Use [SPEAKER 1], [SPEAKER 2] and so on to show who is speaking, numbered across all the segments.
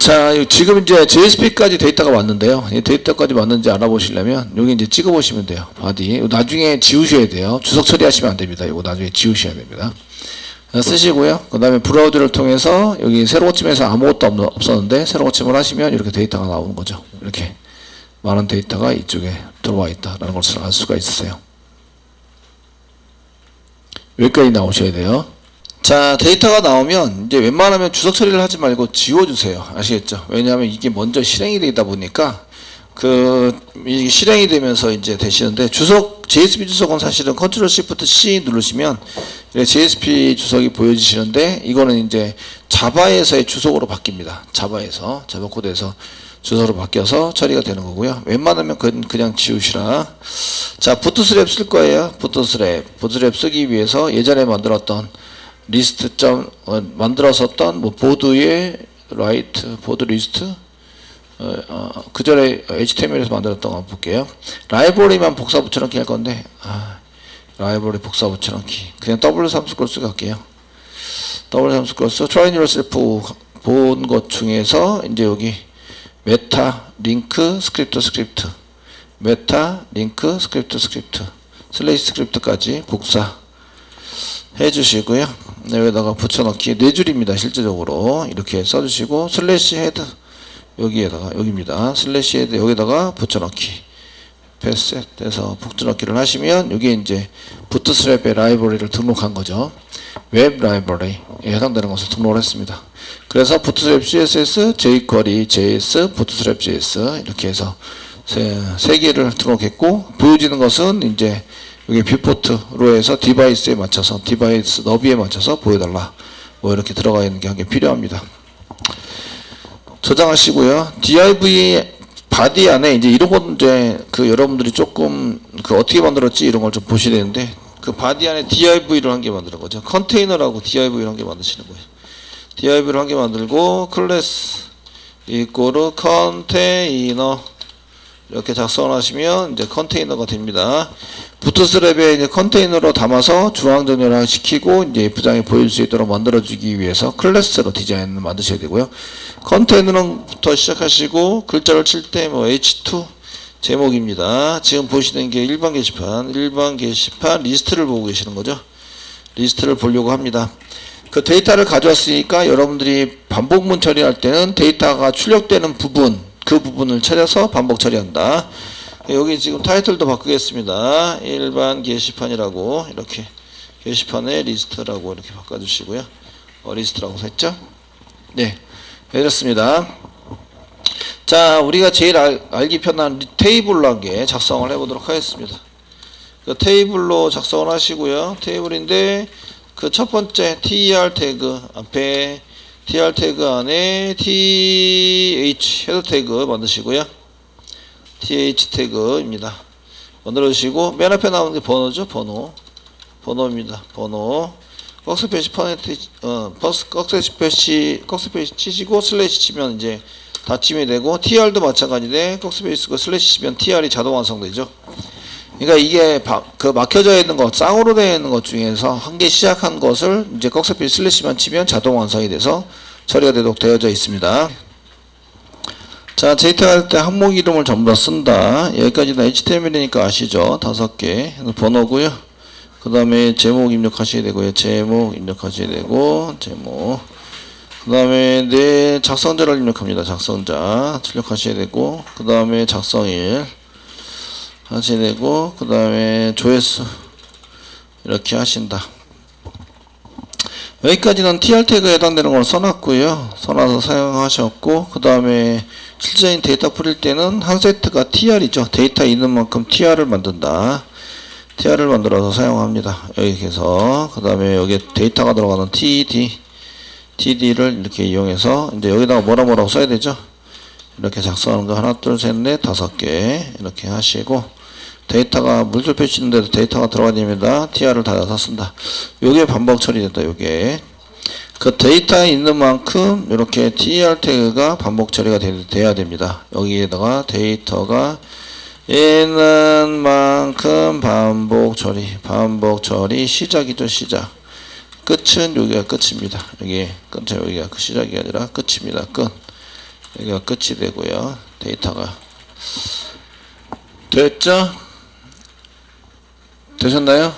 [SPEAKER 1] 자, 지금 이제 JSP까지 데이터가 왔는데요. 이 데이터까지 왔는지 알아보시려면 여기 이제 찍어보시면 돼요. 바디. 나중에 지우셔야 돼요. 주석 처리하시면 안 됩니다. 이거 나중에 지우셔야 됩니다. 쓰시고요. 그 다음에 브라우저를 통해서 여기 새로 고침에서 아무것도 없었는데 새로 고침을 하시면 이렇게 데이터가 나오는 거죠. 이렇게 많은 데이터가 이쪽에 들어와 있다라는 것을 알 수가 있으세요. 여기까지 나오셔야 돼요. 자, 데이터가 나오면 이제 웬만하면 주석 처리를 하지 말고 지워주세요. 아시겠죠? 왜냐하면 이게 먼저 실행이 되다 보니까 이게 실행이 되면서 이제 되시는데 JSP 주석은 사실은 컨트롤 시프트 C 누르시면 JSP 주석이 보여지시는데 이거는 이제 자바에서의 주석으로 바뀝니다. 자바 코드에서 주석으로 바뀌어서 처리가 되는 거고요. 웬만하면 그냥 지우시라. 자, 부트스트랩 쓸 거예요. 부트스트랩 쓰기 위해서 예전에 만들었던 만들었었던 보드의 보드 리스트 그 전에 HTML에서 만들었던 거 볼게요. 라이브러리만 복사 붙여넣기 할 건데 라이브러리 복사 붙여넣기 그냥 W3스크롤스 갈게요. W3스크롤스 try yourself 본 것 중에서 이제 여기 메타 링크 스크립트 메타 링크 스크립트 슬래시 스크립트까지 복사 해주시고요. 여기다가 붙여넣기 4줄입니다. 실제적으로 이렇게 써주시고 슬래시 헤드 여기입니다. 슬래시 헤드 여기다가 붙여넣기 패스해서 붙여넣기를 하시면 여기에 이제 부트스트랩의 라이브러리를 등록한 거죠. 웹 라이브러리에 해당되는 것을 등록을 했습니다. 그래서 부트스트랩 CSS, jQuery, JS, 부트스트랩 JS 이렇게 해서 세 개를 등록했고 보여지는 것은 이제 여기 뷰포트로 해서 디바이스 너비에 맞춰서 보여달라. 뭐 이렇게 들어가 있는 게 한 개 필요합니다. 저장하시고요. div 바디 안에 이제 이런 건 이제 여러분들이 조금 어떻게 만들었지 이런 걸 좀 보셔야 되는데 바디 안에 div를 한 개 만드는 거죠. 컨테이너라고 div를 한 개 만드시는 거예요. div를 한 개 만들고 클래스 이꼬르 컨테이너 이렇게 작성을 하시면 이제 컨테이너가 됩니다. 부트스트랩에 이제 컨테이너로 담아서 중앙정렬화 시키고 이제 F장에 보일 수 있도록 만들어주기 위해서 클래스로 디자인을 만드셔야 되고요. 컨테이너부터 시작하시고 글자를 칠 때 뭐 H2 제목입니다. 지금 보시는 게 일반 게시판 리스트를 보고 계시는 거죠. 리스트를 보려고 합니다. 그 데이터를 가져왔으니까 여러분들이 반복문 처리할 때는 데이터가 출력되는 그 부분을 찾아서 반복 처리한다. 여기 지금 타이틀도 바꾸겠습니다. 일반 게시판이라고 이렇게 게시판의 리스트라고 이렇게 바꿔주시고요. 리스트라고 했죠? 네, 이렇습니다. 자, 우리가 제일 알기 편한 테이블로 한 개 작성을 해보도록 하겠습니다. 그 테이블로 작성을 하시고요. 테이블인데 그 첫 번째 TR 태그 앞에 TR 태그 안에 TH 헤더 태그 만드시고요. TH 태그입니다. 만들어주시고 맨 앞에 나오는 게 번호죠. 번호입니다. 번호 꺽스페이시 꺽스페이시 치시고 슬래시 치면 이제 닫힘이 되고 TR도 마찬가지인데 꺽스페이스고 슬래시 치면 TR이 자동 완성되죠. 그러니까 이게 막혀져 있는 것, 쌍으로 되어 있는 것 중에서 한 개 시작한 것을 이제 꺽스페이스 슬래시만 치면 자동 완성이 돼서 처리가 되도록 되어져 있습니다. 자, 데이터 할 때 항목 이름을 전부 다 쓴다. 여기까지는 HTML이니까 아시죠? 5개. 번호고요. 그 다음에 제목 입력하셔야 되고요. 제목 입력하셔야 되고, 제목. 그 다음에 내 작성자를 입력합니다. 작성자 출력하셔야 되고, 그 다음에 작성일 하셔야 되고, 그 다음에 조회수 이렇게 하신다. 여기까지는 TR 태그에 해당되는 걸 써놨고요. 써놔서 사용하셨고, 그 다음에 실제적인 데이터 풀일 때는 한 세트가 TR이죠. 데이터 있는 만큼 TR을 만든다. TR을 만들어서 사용합니다. 여기에서 그 다음에 여기에 데이터가 들어가는 TD를 이렇게 이용해서 이제 여기다가 뭐라고 써야 되죠. 이렇게 작성하는 거 하나, 둘, 셋, 넷, 5개 이렇게 하시고 데이터가 물질 표시인데도 데이터가 들어가야 됩니다. TR을 닫아서 쓴다. 요게 반복 처리된다. 요게 그 데이터에 있는 만큼 이렇게 TR 태그가 반복 처리가 돼야 됩니다. 여기에다가 데이터가 있는 만큼 반복 처리 시작이죠. 시작. 끝은 여기가 끝입니다. 여기가 시작이 아니라 끝입니다. 끝. 여기가 끝이 되고요. 데이터가 됐죠? 되셨나요?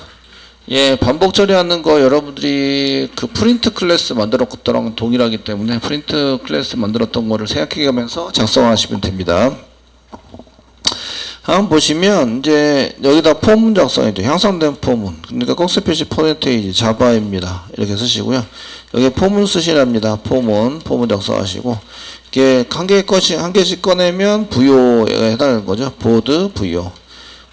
[SPEAKER 1] 예, 반복 처리하는 거 여러분들이 그 프린트 클래스 만들었던 거랑 동일하기 때문에 프린트 클래스 만들었던 거를 생각해 가면서 작성하시면 됩니다. 한번 보시면 이제 여기다 포문 작성이죠. 향상된 포문. 그러니까 꺽쇠 표시 퍼센테이지 자바입니다. 이렇게 쓰시고요. 여기 포문 쓰시랍니다. 포문 작성하시고 이게 한 개씩 꺼내면 부요에 해당하는 거죠. 보드 부요.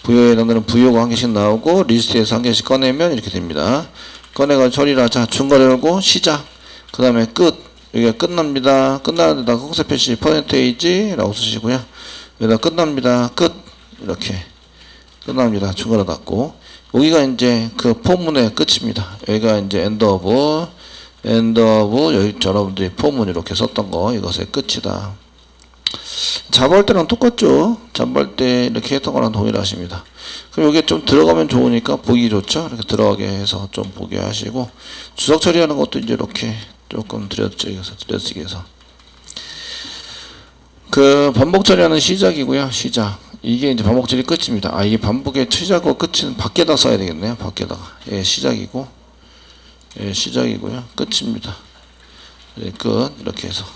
[SPEAKER 1] 부요에 해당되는 부요가 한 개씩 나오고 리스트에서 한 개씩 꺼내면 이렇게 됩니다. 꺼내가지고 처리를 하자. 중괄호 열고 시작. 그 다음에 끝. 여기가 끝납니다. 끝나는 데다 꺽쇠 표시 퍼센테이지라고 쓰시고요. 여기다 끝납니다. 끝. 이렇게 끝납니다. 중괄호 닫고 여기가 이제 그 포문의 끝입니다. 여기가 이제 엔드 오브 여기 여러분들이 포문 이렇게 썼던 거 이것의 끝이다. 잡아올 때랑 똑같죠. 잡아올 때 이렇게 했던 거랑 동일하십니다. 그럼 여기에 좀 들어가면 좋으니까 보기 좋죠. 이렇게 들어가게 해서 좀 보게 하시고 주석 처리하는 것도 이제 이렇게 조금 들여쓰기 해서 그 반복 처리하는 시작이고요. 시작. 이게 이제 반복 처리 끝입니다. 아, 이게 반복의 시작과 끝은 밖에다 써야 되겠네요. 밖에다가. 예, 시작이고. 예, 시작이고요. 끝입니다. 예, 끝. 이렇게 해서.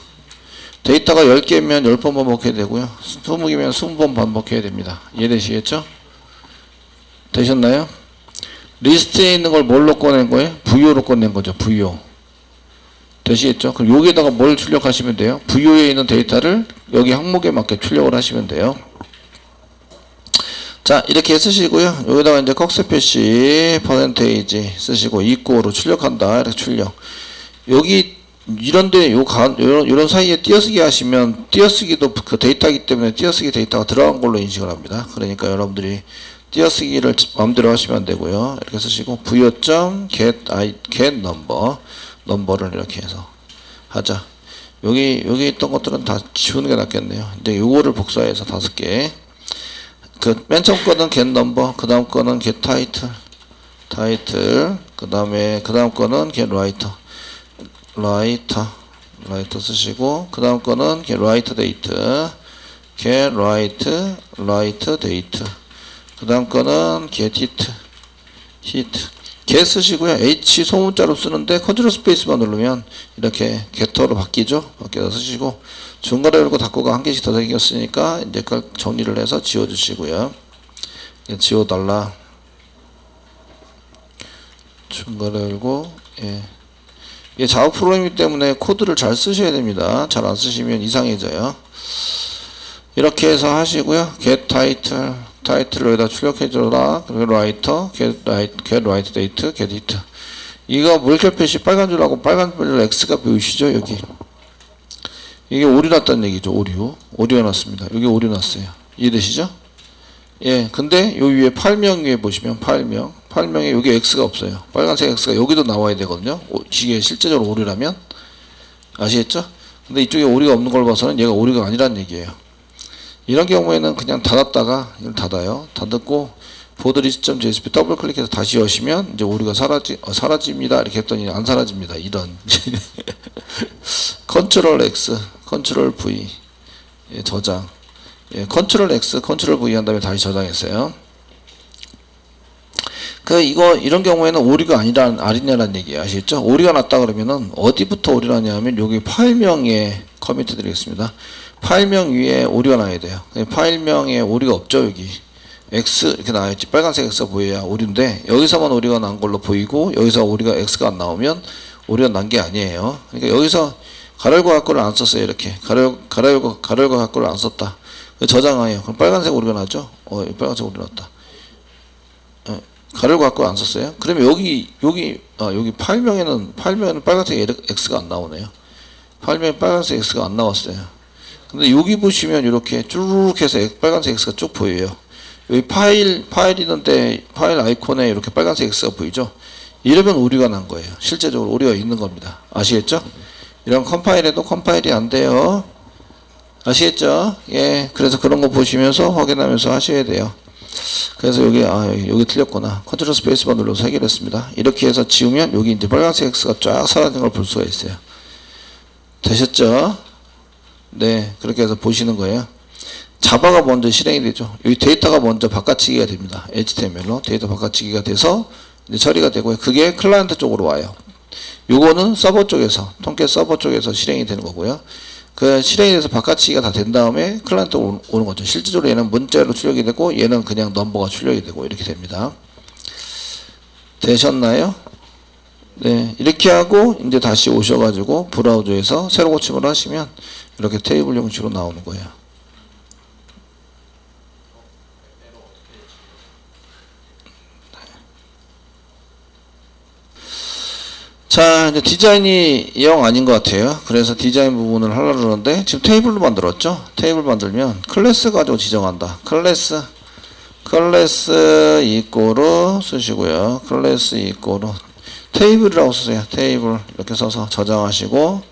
[SPEAKER 1] 데이터가 10개면 10번 반복해야 되고요. 20개면 20번 반복해야 됩니다. 이해되시겠죠? 되셨나요? 리스트에 있는 걸 뭘로 꺼낸 거예요? 부요로 꺼낸 거죠. 부요. 되시겠죠? 그럼 여기에다가 뭘 출력하시면 돼요? 부요에 있는 데이터를 여기 항목에 맞게 출력을 하시면 돼요. 자, 이렇게 쓰시고요. 여기다가 이제 꺽쇠 표시 퍼센테이지 쓰시고 이꼬로 출력한다. 이렇게 출력. 여기 이런데 요런 사이에 띄어쓰기 하시면 띄어쓰기도 그 데이터이기 때문에 띄어쓰기 데이터가 들어간 걸로 인식을 합니다. 그러니까 여러분들이 띄어쓰기를 마음대로 하시면 되고요. 이렇게 쓰시고 부요.get 넘버를 이렇게 해서 하자. 여기 있던 것들은 다 지우는 게 낫겠네요. 이제 요거를 복사해서 5개. 그 맨 처음 거는 get number, 그 다음 거는 get title, 그 다음 거는 get writer 쓰시고, 그 다음 거는 get write date, 그 다음 거는 get hit. get 쓰시고요. H 소문자로 쓰는데 컨트롤 스페이스만 누르면 이렇게 get터로 바뀌죠. 바뀌어서 쓰시고, 중괄호 열고 닫고가 한 개씩 더 생겼으니까 이제 그걸 정리를 해서 지워주시고요. 지워달라. 중괄호 열고, 예. 이게 자바 프로그램이기 때문에 코드를 잘 쓰셔야 됩니다. 잘 안 쓰시면 이상해져요. 이렇게 해서 하시고요. get title, 타이틀을 여기다 출력해줘라. 그리고 writer, get write date, get hit. 이거 물결 표시 빨간 줄하고 빨간 줄 X가 보이시죠? 여기. 이게 오류 났다는 얘기죠. 오류가 났습니다. 여기 오류 났어요. 이해되시죠? 예, 근데 요 위에 파일명 위에 보시면 파일명에 여기 X가 없어요. 빨간색 X가 여기도 나와야 되거든요. 이게 실제적으로 오류라면. 아시겠죠? 근데 이쪽에 오류가 없는 걸 봐서는 얘가 오류가 아니라는 얘기예요. 이런 경우에는 그냥 닫았다가 이걸 닫아요. 닫고 보드리스트.jsp 더블 클릭해서 다시 여시면 이제 오류가 사라집니다. 이렇게 했더니 안 사라집니다. 이런 컨트롤 X, 컨트롤 V, 예, 저장. 예, 컨트롤 X, 컨트롤 V 한 다음에 다시 저장했어요. 이런 경우에는 오류가 아니냐라는 얘기예요. 아시겠죠? 오류가 났다 그러면은 어디부터 오류가 나냐면 여기 파일명에 커미트 드리겠습니다. 파일명 위에 오류가 나야 돼요. 파일명에 오류가 없죠. 여기 X 이렇게 나와있지. 빨간색 X가 보여야 오류인데 여기서만 오류가 난 걸로 보이고 여기서 오류가 X가 안 나오면 오류가 난 게 아니에요. 그러니까 여기서 가로열고 괄호를 안 썼어요. 이렇게 가로열고 괄호를 안 썼다. 저장해요. 그럼 빨간색 오류가 나죠. 빨간색 오류 났다. 가로열고 괄호 안 썼어요. 그러면 여기 파일명에는 빨간색 X가 안 나오네요. 파일명에 빨간색 X가 안 나왔어요. 근데 여기 보시면 이렇게 쭉 해서 빨간색 X가 쭉 보여요. 여기 파일 있는데 파일 아이콘에 이렇게 빨간색 X가 보이죠? 이러면 오류가 난 거예요. 실제적으로 오류가 있는 겁니다. 아시겠죠? 이런 컴파일해도 컴파일이 안 돼요. 아시겠죠? 예. 그래서 그런 거 보시면서 확인하면서 하셔야 돼요. 그래서 여기 틀렸구나. 컨트롤 스페이스바 눌러서 해결했습니다. 이렇게 해서 지우면 여기 이제 빨간색 X가 쫙 사라진 걸 볼 수가 있어요. 되셨죠? 네, 그렇게 해서 보시는 거예요. 자바가 먼저 실행이 되죠. 여기 데이터가 먼저 바꿔치기가 됩니다. HTML로 데이터 바꿔치기가 돼서 이제 처리가 되고요. 그게 클라이언트 쪽으로 와요. 요거는 서버 쪽에서, 통계 서버 쪽에서 실행이 되는 거고요. 그 실행이 돼서 바꿔치기가 다 된 다음에 클라이언트로 오는 거죠. 실질적으로 얘는 문자로 출력이 되고 얘는 그냥 넘버가 출력이 되고 이렇게 됩니다. 되셨나요? 네, 이렇게 하고 이제 다시 오셔가지고 브라우저에서 새로 고침을 하시면 이렇게 테이블 형식으로 나오는 거예요. 자, 이제 디자인이 영 아닌 것 같아요. 그래서 디자인 부분을 하려고 그러는데 지금 테이블로 만들었죠. 테이블 만들면 클래스 가지고 지정한다. 클래스 이꼬로 쓰시고요. 클래스 이꼬로 테이블이라고 쓰세요. 테이블 이렇게 써서 저장하시고,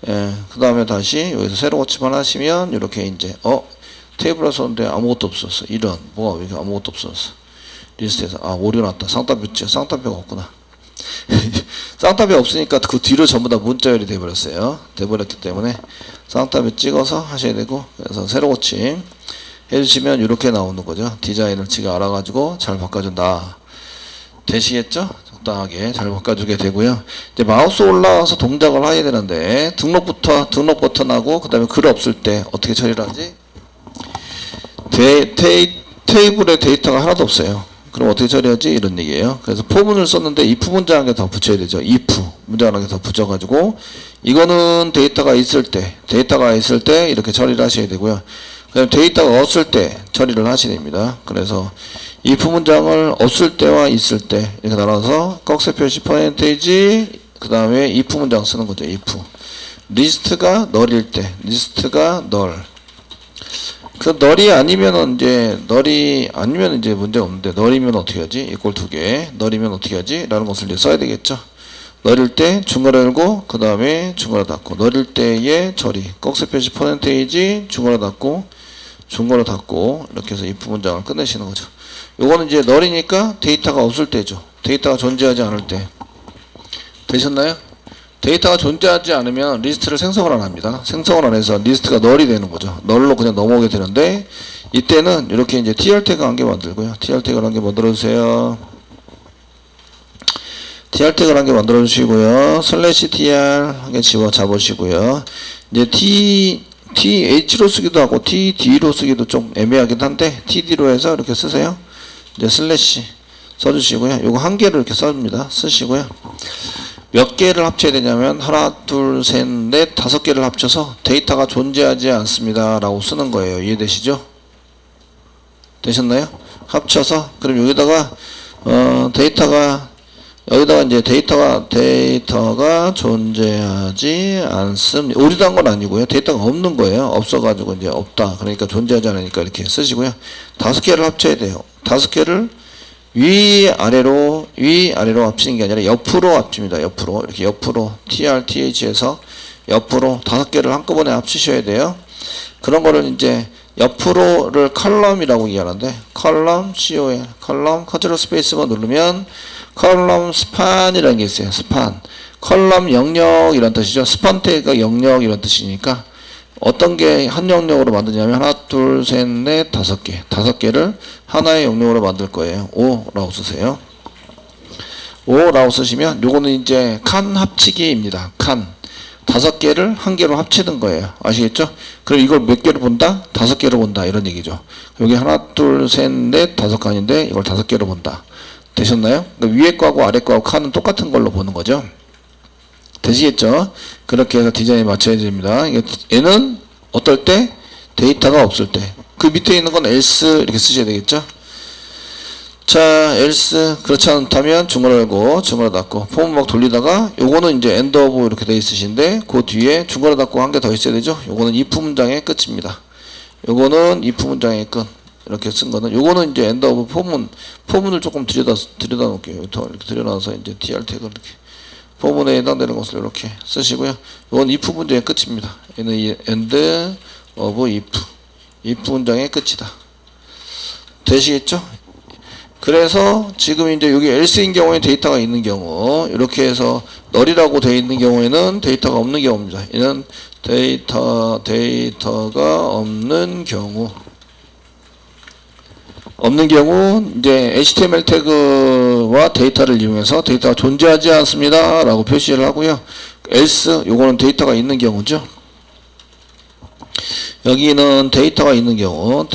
[SPEAKER 1] 예, 그 다음에 다시 여기서 새로 고침을 하시면 이렇게 이제 테이블을 썼는데 아무것도 없었어. 이런 뭐가 왜 이렇게 아무것도 없었어. 리스트에서 오류 났다. 쌍따표가 없구나. 쌍따표 없으니까 그 뒤로 전부 다 문자열이 돼버렸기 때문에 쌍따표 찍어서 하셔야 되고, 그래서 새로 고침 해주시면 이렇게 나오는 거죠. 디자인을 지가 알아가지고 잘 바꿔준다. 되시겠죠? 적당하게 잘 바꿔주게 되고요. 이제 마우스 올라와서 동작을 해야 되는데 등록 버튼하고 그 다음에 글 없을 때 어떻게 처리를 하지? 테이블에 데이터가 하나도 없어요. 그럼 어떻게 처리하지? 이런 얘기예요. 그래서 포문을 썼는데 if 문장 한 개 더 붙여야 되죠. if 문장 한 개 더 붙여가지고 이거는 데이터가 있을 때 이렇게 처리를 하셔야 되고요. 그다음 데이터가 없을 때 처리를 하셔야 됩니다. 그래서 if 문장을 없을 때와 있을 때 이렇게 나눠서 꺽쇠 표시 퍼센테이지 그 다음에 if 문장 쓰는 거죠. if 리스트가 널일 때 리스트가 널 그 널이 아니면은 이제 문제가 없는데 널이면 어떻게 하지? 이꼴 2개 널이면 어떻게 하지? 라는 것을 이제 써야 되겠죠. 널일 때 중괄호 열고 그 다음에 중괄호 닫고 널일 때의 처리 꺽쇠 표시 퍼센테이지 중괄호 닫고 중괄호 닫고 이렇게 해서 if 문장을 끝내시는 거죠. 요거는 이제 널이니까 데이터가 없을 때죠. 데이터가 존재하지 않을 때. 되셨나요? 데이터가 존재하지 않으면 리스트를 생성을 안 합니다. 생성을 안 해서 리스트가 널이 되는 거죠. 널로 그냥 넘어오게 되는데 이때는 이렇게 이제 tr 태그 한 개 만들고요. tr 태그를 한 개 만들어 주세요. tr 태그를 한 개 만들어 주시고요. /tr 한 개 잡으시고요. 이제 th로 쓰기도 하고 td로 쓰기도 좀 애매하긴 한데 td로 해서 이렇게 쓰세요. 이제 슬래시 써주시고요. 요거 한 개를 이렇게 써줍니다. 쓰시고요. 몇 개를 합쳐야 되냐면 하나, 둘, 셋, 넷, 5개를 합쳐서 데이터가 존재하지 않습니다 라고 쓰는 거예요. 이해되시죠? 되셨나요? 합쳐서 그럼 여기다가 여기다가 이제 데이터가 존재하지 않습니다. 오류한 건 아니고요. 데이터가 없는 거예요. 없어가지고 이제 없다. 그러니까 존재하지 않으니까 이렇게 쓰시고요. 5개를 합쳐야 돼요. 5개를 위아래로 합치는 게 아니라 옆으로 합칩니다. 옆으로 이렇게 옆으로 TRTH에서 옆으로 5개를 한꺼번에 합치셔야 돼요. 그런 거를 이제 옆으로를 컬럼이라고 얘기하는데 컬럼 컨트롤 스페이스만 누르면 컬럼 스판이라는 게 있어요. 스판 컬럼 영역 이런 뜻이죠. 스판 태그가 영역 이런 뜻이니까 어떤 게 한 영역으로 만드냐면 하나, 둘, 셋, 넷, 5개. 5개를 하나의 영역으로 만들 거예요. 5라고 쓰세요. 5라고 쓰시면 요거는 이제 칸 합치기입니다. 칸. 5개를 한 개로 합치는 거예요. 아시겠죠? 그럼 이걸 몇 개를 본다? 5개로 본다. 이런 얘기죠. 여기 하나, 둘, 셋, 넷, 5칸인데 이걸 5개로 본다. 되셨나요? 그러니까 위에 거하고 아래 거하고 칸은 똑같은 걸로 보는 거죠. 되시겠죠? 그렇게 해서 디자인에 맞춰야 됩니다. 얘는 어떨 때? 데이터가 없을 때. 그 밑에 있는 건 else 이렇게 쓰셔야 되겠죠? 자, else 그렇지 않다면 중괄호 열고 중괄호 닫고 폼 막 돌리다가 요거는 이제 end of 이렇게 돼 있으신데 그 뒤에 중괄호 닫고 한 개 더 있어야 되죠? 요거는 if 문장의 끝입니다. 요거는 if 문장의 끝. 이렇게 쓴 거는 요거는 이제 end of 포문을 조금 들여다 놓을게요. 이렇게 들여놔서 이제 tr 태그 이렇게 포문에 해당되는 것을 이렇게 쓰시고요. 이건 if 문장의 끝입니다. 얘는 end of if 문장의 끝이다. 되시겠죠? 그래서 지금 이제 여기 else인 경우에 데이터가 있는 경우 이렇게 해서 널이라고 되어 있는 경우에는 데이터가 없는 경우입니다. 얘는 데이터가 없는 경우 이제 HTML 태그와 데이터를 이용해서 데이터가 존재하지 않습니다 라고 표시를 하고요. else 요거는 데이터가 있는 경우죠. 여기는 데이터가 있는 경우는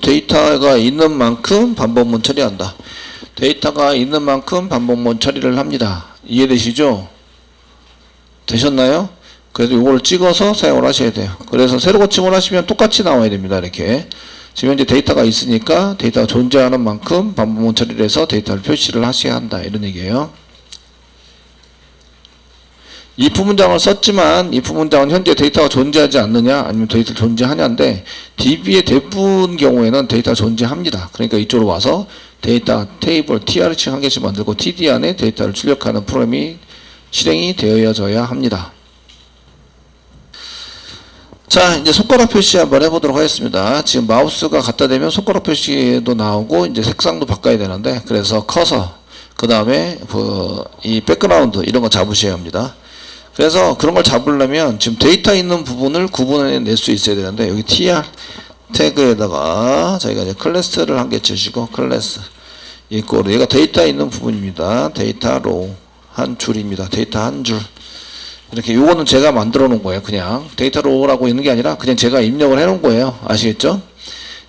[SPEAKER 1] 데이터가 있는 만큼 반복문 처리한다. 데이터가 있는 만큼 반복문 처리를 합니다. 이해되시죠? 되셨나요? 그래서 이걸 찍어서 사용을 하셔야 돼요. 그래서 새로 고침을 하시면 똑같이 나와야 됩니다. 이렇게 지금 현재 데이터가 있으니까 데이터가 존재하는 만큼 반복문 처리를 해서 데이터를 표시를 하셔야 한다, 이런 얘기예요. if 문장을 썼지만 if 문장은 현재 데이터가 존재하지 않느냐 아니면 데이터 존재하냐인데 DB의 대부분 경우에는 데이터가 존재합니다. 그러니까 이쪽으로 와서 데이터 테이블 TRC 한 개씩 만들고 TD 안에 데이터를 출력하는 프로그램이 실행이 되어져야 합니다. 자, 이제 손가락 표시 한번 해보도록 하겠습니다. 지금 마우스가 갖다 대면 손가락 표시도 나오고 이제 색상도 바꿔야 되는데, 그래서 커서 그 다음에 이 백그라운드 이런 거 잡으셔야 합니다. 그래서 그런 걸 잡으려면 지금 데이터 있는 부분을 구분해낼 수 있어야 되는데, 여기 tr 태그에다가 저희가 이제 클래스를 한 개 주시고 클래스 이꼴 얘가 데이터 있는 부분입니다. 데이터로 한 줄입니다. 데이터 한 줄. 이렇게 요거는 제가 만들어 놓은 거예요. 그냥 데이터로라고 있는 게 아니라 그냥 제가 입력을 해 놓은 거예요. 아시겠죠?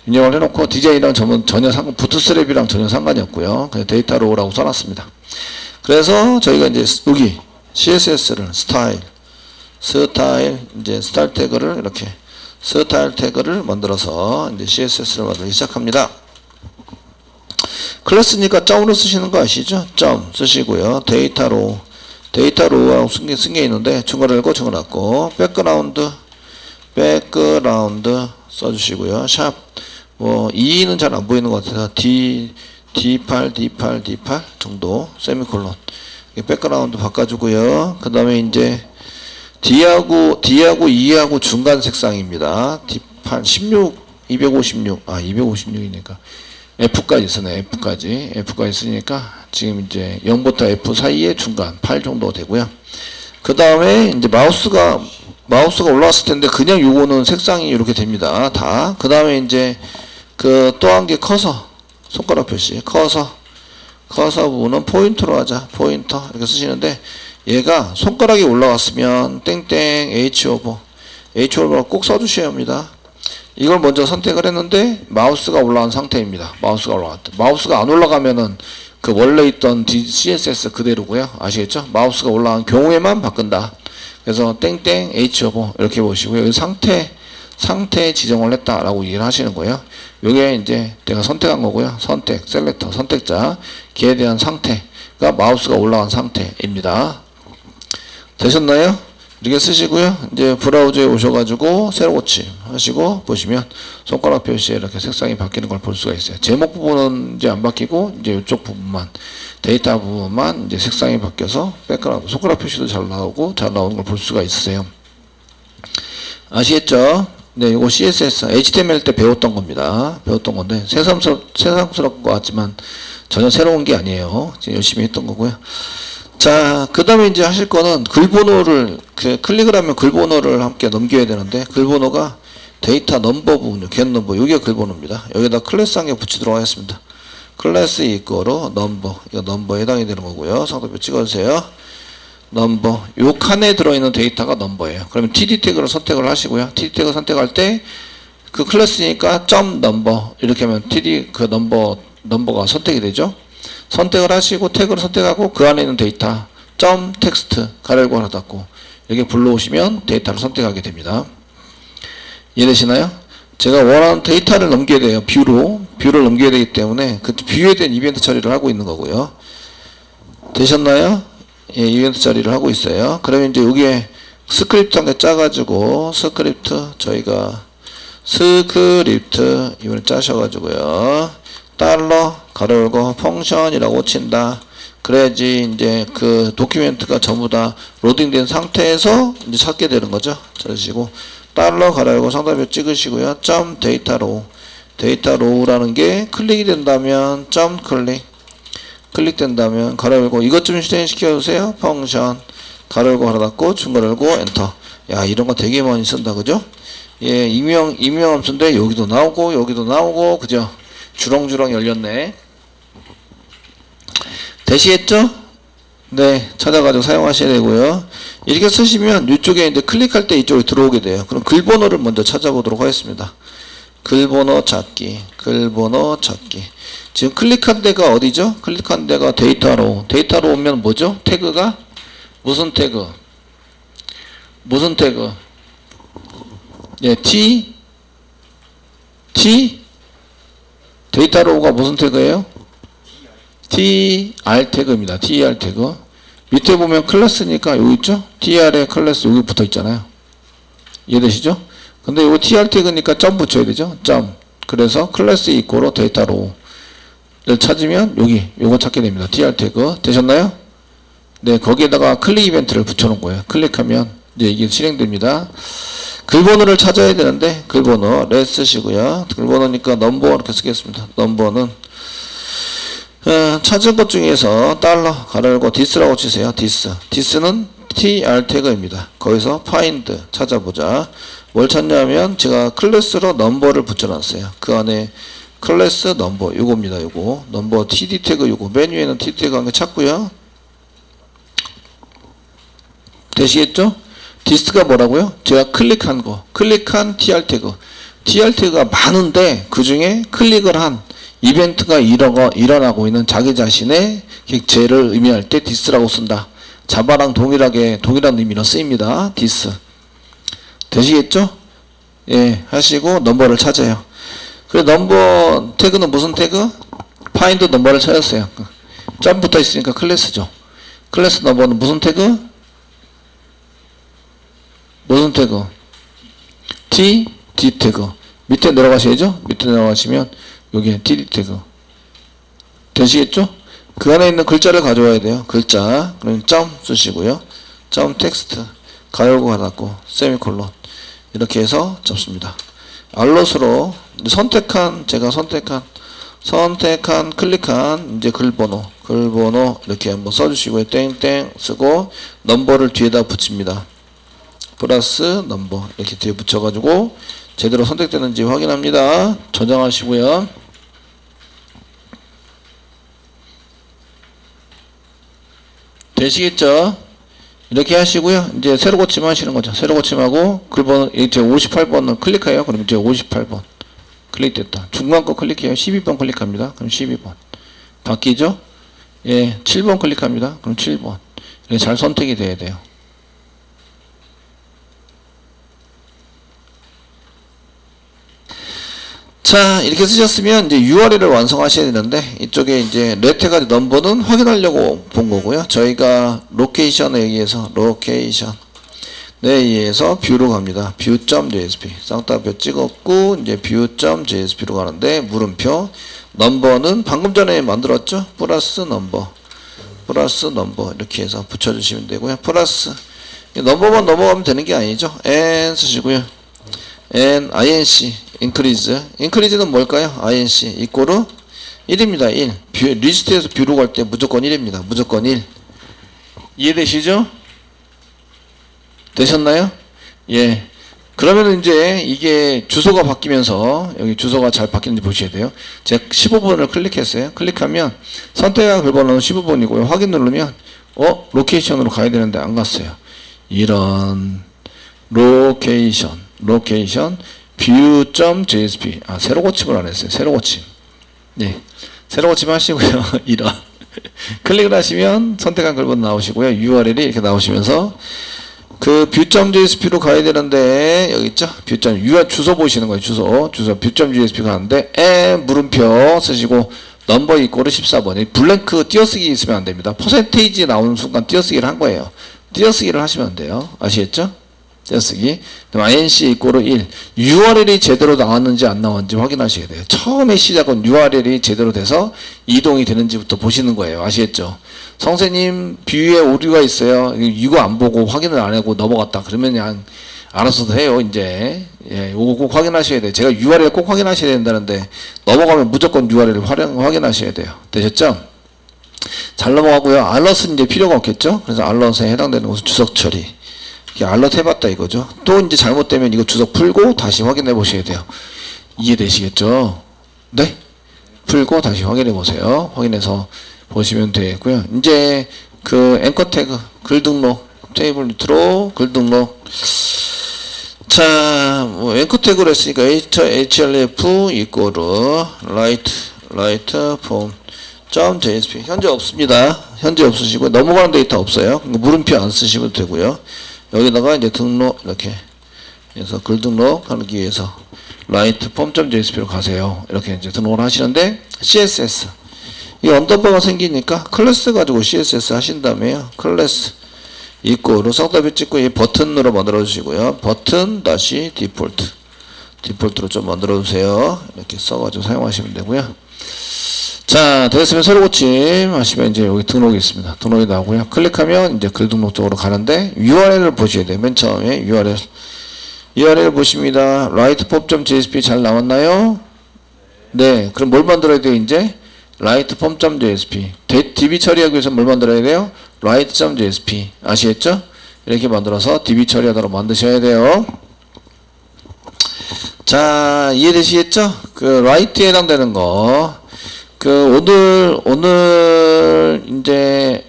[SPEAKER 1] 입력을 해 놓고 디자인이랑 전혀 부트스트랩이랑 전혀 상관이 없고요. 그냥 데이터로라고 써놨습니다. 그래서 저희가 이제 여기 CSS를 스타일 태그를 이렇게 스타일 태그를 만들어서 이제 CSS를 만들기 시작합니다. 클래스니까 점으로 쓰시는 거 아시죠? 점 쓰시고요. 데이터로하고 쓴 게 있는데 중괄호 열고 중괄호 닫고 백그라운드 써주시고요. 샵 뭐 2는 잘 안 보이는 것 같아서 D8 정도 세미콜론 백그라운드 바꿔주고요. 그 다음에 이제 D하고 E하고 중간 색상입니다. D8 16 256이니까 F까지 쓰네. F까지 쓰니까 지금 이제 0부터 F 사이에 중간 8 정도 되고요. 그 다음에 이제 마우스가 올라왔을 텐데 그냥 요거는 색상이 이렇게 됩니다. 다. 그 다음에 이제 그 또 한 개 커서 손가락 표시 커서 부분은 포인터로 하자. 포인터 이렇게 쓰시는데 얘가 손가락이 올라왔으면 땡땡 H 오버를 꼭 써주셔야 합니다. 이걸 먼저 선택을 했는데 마우스가 올라간 상태입니다. 마우스가 안 올라가면은 그 원래 있던 CSS 그대로고요. 아시겠죠? 마우스가 올라간 경우에만 바꾼다. 그래서 땡땡 H 오버 이렇게 보시고요. 여기 상태 지정을 했다라고 얘기를 하시는 거예요. 요게 이제 내가 선택한 거고요. 셀렉터 선택자 걔에 대한 상태가 마우스가 올라간 상태입니다. 되셨나요? 이렇게 쓰시고요. 이제 브라우저에 오셔가지고 새로 고침 하시고 보시면 손가락 표시에 이렇게 색상이 바뀌는 걸 볼 수가 있어요. 제목 부분은 이제 안 바뀌고 이제 이쪽 부분만 데이터 부분만 이제 색상이 바뀌어서 백그라운드 손가락 표시도 잘 나오는 걸 볼 수가 있으세요. 아시겠죠? 네, 이거 CSS, HTML 때 배웠던 겁니다. 배웠던 건데 새삼스러울 것 같지만 전혀 새로운 게 아니에요. 지금 열심히 했던 거고요. 자, 그 다음에 이제 하실 거는 글번호를, 클릭을 하면 글번호를 함께 넘겨야 되는데, 글번호가 데이터 넘버 부분이요. 겟 넘버. 여기가 글번호입니다. 여기다 클래스 한 개 붙이도록 하겠습니다. 클래스 이거로 넘버. 이거 넘버에 해당이 되는 거고요. 상도표 찍어주세요. 넘버. 요 칸에 들어있는 데이터가 넘버예요. 그러면 TD 태그를 선택을 하시고요. TD 태그 선택할 때, 그 클래스니까 점 넘버. 이렇게 하면 TD 그 넘버가 선택이 되죠. 선택을 하시고 태그를 선택하고 그 안에 있는 데이터 점 텍스트 가로열고 하나 닫고 이렇게 불러오시면 데이터를 선택하게 됩니다. 이해되시나요? 제가 원하는 데이터를 넘겨야 돼요. 뷰를 넘겨야 되기 때문에 그 뷰에 대한 이벤트 처리를 하고 있는 거고요. 되셨나요? 예, 이벤트 처리를 하고 있어요. 그러면 이제 여기에 스크립트 한 개 짜가지고 저희가 스크립트 이번에 짜셔가지고요. 달러 가로 열고 펑션이라고 친다. 그래야지 이제 그 도큐멘트가 전부 다 로딩된 상태에서 이제 찾게 되는 거죠. 찾으시고 달러 가로 열고 상단표 찍으시고요. 점 데이터로우라는 게 클릭이 된다면 점 클릭된다면 가로 열고 이것 좀 실행시켜 주세요. 펑션 가로 열고 가로 닫고 중괄호 열고 엔터. 야, 이런 거 되게 많이 쓴다, 그죠? 예, 임명함수인데 여기도 나오고 그죠? 주렁주렁 열렸네. 대시했죠? 네, 찾아가지고 사용하셔야 되고요. 이렇게 쓰시면 이쪽에 이제 클릭할 때 이쪽으로 들어오게 돼요. 그럼 글번호를 먼저 찾아보도록 하겠습니다. 글번호 찾기. 지금 클릭한 데가 어디죠? 클릭한 데가 데이터로 오면 뭐죠? 태그가 무슨 태그? 예, 데이터로가 무슨 태그예요? TR 태그입니다. TR 태그. 밑에 보면 클래스니까 여기 있죠? TR에 클래스 여기 붙어 있잖아요. 이해되시죠? 근데 이거 TR 태그니까 점 붙여야 되죠? 점. 그래서 클래스 이꼬로 데이터로를 찾으면 여기 요거 찾게 됩니다. TR 태그. 되셨나요? 네, 거기에다가 클릭 이벤트를 붙여놓은 거예요. 클릭하면 이제 이게 실행됩니다. 글번호를 찾아야 되는데 글번호 레 쓰시고요. 글번호니까 넘버 이렇게 쓰겠습니다. 넘버는 찾은 것 중에서 달러 가로 열고 디스라고 치세요. 디스는 tr 태그입니다. 거기서 find 찾아보자. 뭘 찾냐면 제가 클래스로 넘버를 붙여놨어요. 그 안에 클래스 넘버 요겁니다. 요거 넘버 td 태그 요거 메뉴에는 td 태그 한 개 찾고요. 되시겠죠? 디스가 뭐라고요? 제가 클릭한 tr 태그가 많은데 그 중에 클릭을 한 이벤트가 일어나고 있는 자기 자신의 객체를 의미할 때 디스라고 쓴다. 자바랑 동일한 의미로 쓰입니다. 디스. 되시겠죠? 예, 하시고 넘버를 찾아요. 그래서 넘버 태그는 무슨 태그? find 넘버를 찾았어요. 점 붙어 있으니까 클래스죠. 클래스 넘버는 무슨 태그? D 태그. 밑에 내려가셔야죠. 밑에 내려가시면 여기 TD 태그. 되시겠죠? 그 안에 있는 글자를 가져와야 돼요. 글자. 그럼 점 쓰시고요. 점 텍스트. 가열고 가닫고 세미콜론. 이렇게 해서 접습니다. 알롯으로 제가 선택한 클릭한 이제 글번호 이렇게 한번 써주시고요. 땡땡 쓰고 넘버를 뒤에다 붙입니다. 플러스 넘버 이렇게 뒤에 붙여가지고 제대로 선택되는지 확인합니다. 저장하시고요. 되시겠죠? 이렇게 하시고요. 이제 새로 고침 하시는 거죠. 새로 고침하고 글번호 이제 58번을 클릭해요. 그럼 이제 58번 클릭됐다. 중간 거 클릭해요. 12번 클릭합니다. 그럼 12번 바뀌죠? 예, 7번 클릭합니다. 그럼 7번 이렇게 잘 선택이 돼야 돼요. 자, 이렇게 쓰셨으면 이제 URL을 완성하셔야 되는데 이쪽에 이제 레테가지 넘버는 확인하려고 본 거고요. 저희가 로케이션에 의해서 뷰로 갑니다. view.jsp 쌍따옴표 찍었고 이제 view.jsp로 가는데 물음표 넘버는 방금 전에 만들었죠. 플러스 넘버 이렇게 해서 붙여주시면 되고요. 플러스 넘버만 넘어가면 되는 게 아니죠. n 쓰시고요. n inc increase는 뭘까요? inc 이꼬르 1입니다. 1 리스트에서 뷰로 갈 때 무조건 1입니다. 무조건 1 이해되시죠? 되셨나요? 예. 그러면 이제 이게 주소가 바뀌면서 여기 주소가 잘 바뀌는지 보셔야 돼요. 제가 15번을 클릭했어요. 클릭하면 선택한 글번호는 15번이고요. 확인 누르면 로케이션으로 가야 되는데 안 갔어요. 이런 로케이션 view.jsp 새로 고침을 안 했어요. 새로 고침. 네. 새로 고침 하시고요. 이런 클릭을 하시면 선택한 글번호 나오시고요. URL이 이렇게 나오시면서 그 view.jsp로 가야 되는데 여기 있죠. URL 주소 보시는 거예요. 주소 view.jsp 가는데 물음표 쓰시고 넘버 이꼬르 14번 블랭크 띄어쓰기 있으면 안 됩니다. 퍼센테이지 나오는 순간 띄어쓰기를 한 거예요. 띄어쓰기를 하시면 안 돼요. 아시겠죠? 띄어쓰기. 그럼 inc 이꼬르 1 URL이 제대로 나왔는지 안 나왔는지 확인하셔야 돼요. 처음에 시작은 URL이 제대로 돼서 이동이 되는지부터 보시는 거예요. 아시겠죠? 선생님 뷰에 오류가 있어요. 이거 안 보고 확인을 안 하고 넘어갔다. 그러면 그냥 알아서도 해요. 이제 이거 꼭 확인하셔야 돼요. 제가 URL 꼭 확인하셔야 된다는데 넘어가면 무조건 URL 확인하셔야 돼요. 되셨죠? 잘 넘어가고요. 알럿은 이제 필요가 없겠죠. 그래서 알럿에 해당되는 것은 주석 처리. 알럿 해봤다 이거죠. 또 이제 잘못되면 이거 주석 풀고 다시 확인해 보셔야 돼요. 이해되시겠죠? 네? 풀고 다시 확인해 보세요. 확인해서 보시면 되고요. 이제 그 앵커 태그 글 등록 테이블 밑으로 글 등록. 자, 뭐 앵커 태그를 했으니까 href 이꼬르 write form .jsp 현재 없습니다. 현재 없으시고 넘어가는 데이터 없어요. 물음표 안 쓰시면 되고요. 여기다가 이제 등록 이렇게 해서 글 등록하기 위해서 write form.jsp로 가세요. 이렇게 이제 등록을 하시는데 CSS 이 언더바가 생기니까 클래스 가지고 CSS 하신 다음에요. 클래스 이꼬르 성답이 찍고 이 버튼으로 만들어 주시고요. 버튼 다시 디폴트로 좀 만들어 주세요. 이렇게 써가지고 사용하시면 되고요. 자, 됐으면 새로 고침 하시면 이제 여기 등록이 있습니다. 등록이 나오고요. 클릭하면 이제 글 등록 쪽으로 가는데 URL을 보셔야 돼요. 맨 처음에 URL 보십니다. writeform.jsp 잘 나왔나요? 네. 그럼 뭘 만들어야 돼요, 이제? writeform.jsp. DB 처리하기 위해서 뭘 만들어야 돼요? write.jsp. 아시겠죠? 이렇게 만들어서 DB 처리하도록 만드셔야 돼요. 자, 이해되시겠죠? 그 write에 해당되는 거. 오늘 이제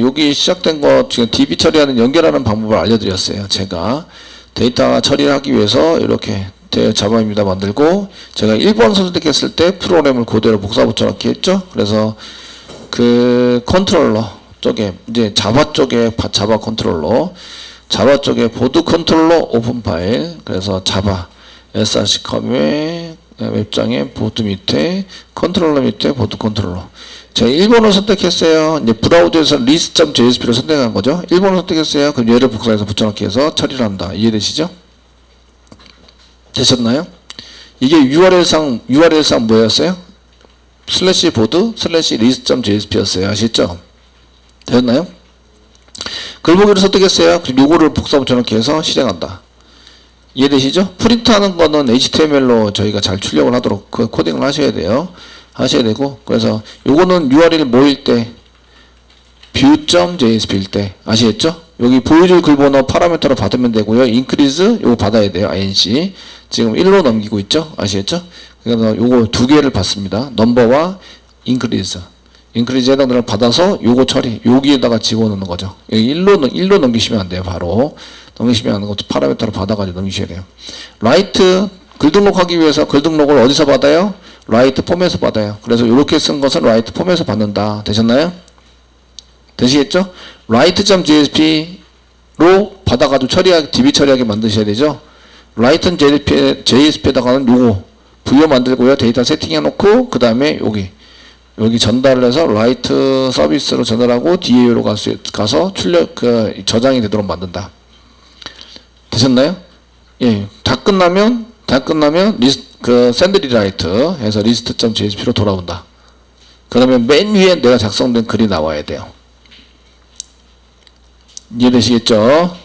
[SPEAKER 1] 여기 시작된 거 지금 DB 처리하는 연결하는 방법을 알려드렸어요. 제가 데이터 처리를 하기 위해서 이렇게 자바입니다 만들고 제가 1번 선택했을 때 프로그램을 그대로 복사 붙여넣기 했죠. 그래서 그 컨트롤러 쪽에 이제 자바 쪽에 자바 컨트롤러 자바 쪽에 보드 컨트롤러 오픈 파일 그래서 자바 src 컴의 웹장에 보드 밑에 컨트롤러 밑에 보드 컨트롤러 제가 1번을 선택했어요. 이제 브라우저에서 list.jsp를 선택한 거죠. 1번을 선택했어요. 그럼 얘를 복사해서 붙여넣기 해서 처리를 한다. 이해되시죠? 되셨나요? 이게 URL상 뭐였어요? 슬래시 보드 슬래시 list.jsp였어요. 아시죠? 되셨나요? 글보기를 선택했어요. 그럼 요거를 복사 붙여넣기 해서 실행한다. 이해되시죠? 프린트하는 거는 HTML로 저희가 잘 출력을 하도록 그 코딩을 하셔야 돼요. 하셔야 되고 그래서 요거는 URL 모일 때 view.jsp일 때 아시겠죠? 여기 보여줄 글번호 파라미터로 받으면 되고요. increase 요거 받아야 돼요. inc 지금 1로 넘기고 있죠? 아시겠죠? 그래서 요거 두 개를 받습니다. 넘버와 increase 해당되는 걸 받아서 요거 처리 여기에다가 집어넣는 거죠. 여기 1로 넘기시면 안 돼요. 바로 넘기시면 안 되고 파라미터로 받아가지고 넘기셔야 돼요. write 글 등록하기 위해서 글 등록을 어디서 받아요? write 폼에서 받아요. 그래서 이렇게 쓴 것은 write 폼에서 받는다. 되셨나요? 되시겠죠? write.jsp로 받아가지고 DB 처리하게 만드셔야 되죠. write.jsp에다가는 요거 부여 만들고요. 데이터 세팅해 놓고 그 다음에 여기 전달을 해서 write 서비스로 전달하고 DAU로 가서 저장이 되도록 만든다. 되셨나요? 예, 다 끝나면 send rewrite 해서 list.jsp로 돌아온다. 그러면 맨 위에 내가 작성된 글이 나와야 돼요. 이해되시겠죠?